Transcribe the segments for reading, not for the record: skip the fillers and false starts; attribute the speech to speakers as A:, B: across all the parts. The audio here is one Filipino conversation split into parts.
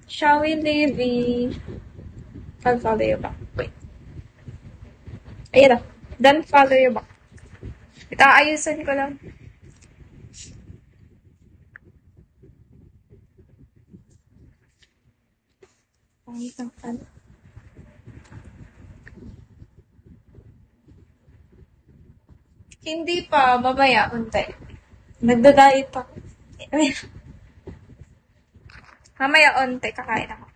A: Shall we leave the... I'll follow you back. Wait. Ayun na. Then follow you back. Itaayusan ko lang. Hindi pa. Mamaya. Unti. Nagda-diet pa. Mamaya unti. Kakain ako.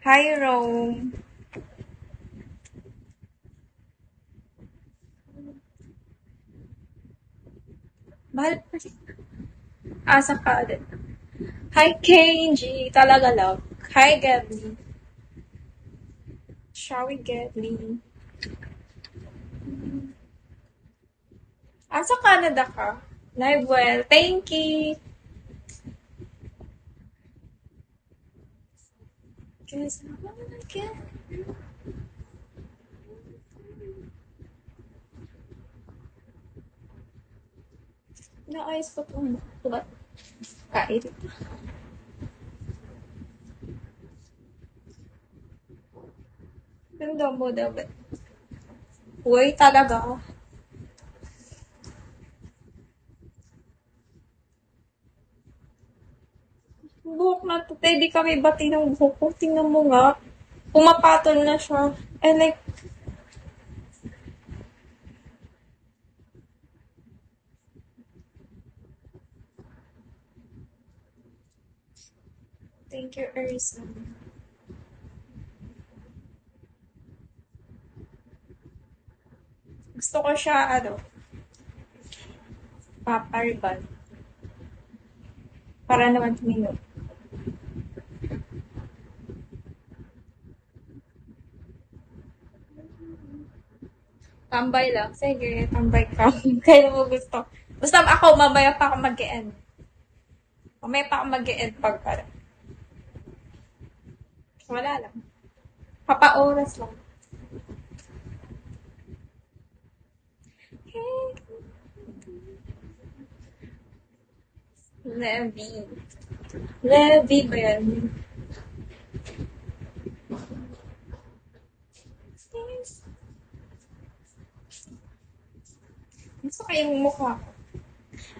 A: Hi, Rome. Mahal pa siya. Asa ka din. Hi, Kenji. Talaga love. Hi, Gabby. Shall we get Lee? Asa Canada ka? Live well. Thank you. Cause I wanna get... Naayos pa itong bukat. Kain. Ganda mo dapat. Uy, talaga. Buhok na to. Di kami bati ng buhok ko. Tingnan mo nga. Pumapatol na siya. And like, thank you, Erisa. Gusto ko siya, papariban. Para naman tumino. Tambay lang. Sige, tambay ka. Kaya mo gusto. Basta ako, mamaya pa ako mag-e-end. Mamaya pa ako mag-e-end pag wala lang. Papa-oras lang. Levi. Levi ba yan? Gusto kayong mukha ko.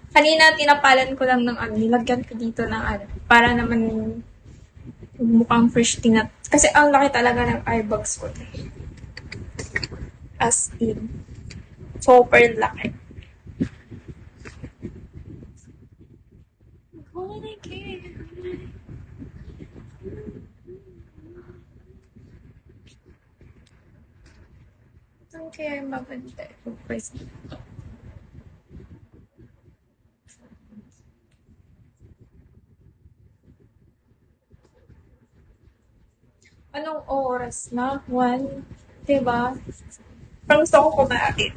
A: Kanina, tinapalan ko lang ng nilagyan ko dito ng para naman mukhang fresh tinat. Kasi ang laki talaga ng eyebags ko. As in. Super laki. Saan kaya yung mabanda? Anong oras na? 1? Diba? Parang gusto ko kumain.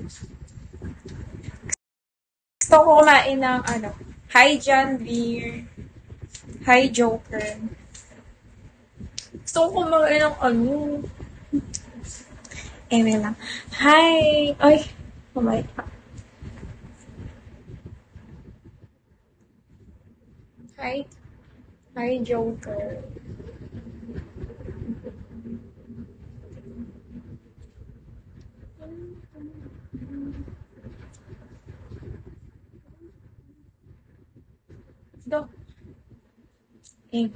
A: Gusto ko kumain ng Hi, John Beer. Hi, Joker. Gusto ko kumain ng Eme lang. Hi! Ay! Kumain pa. Hi. Hi, Joker. Do. Eh.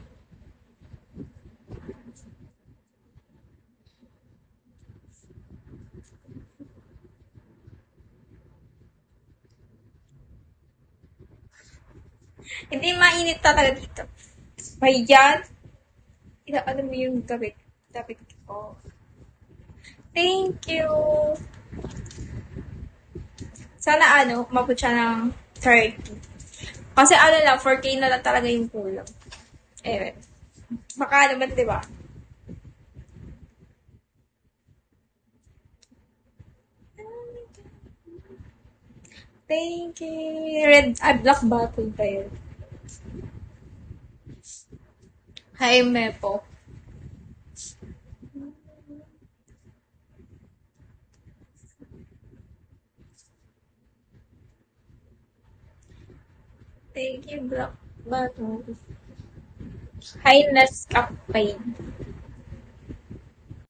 A: Hindi mainit talaga dito. Bayan. Alam mo yung gabit. Gabit ko. Thank you. Sana umabot siya ng 30. Kasi lang, 4K na lang talaga yung kulang. Eh, baka naman, di ba? Thank you. Black bottle pa yun. Hi, Mepo. Thank you, Black bottle. Highness Cafe.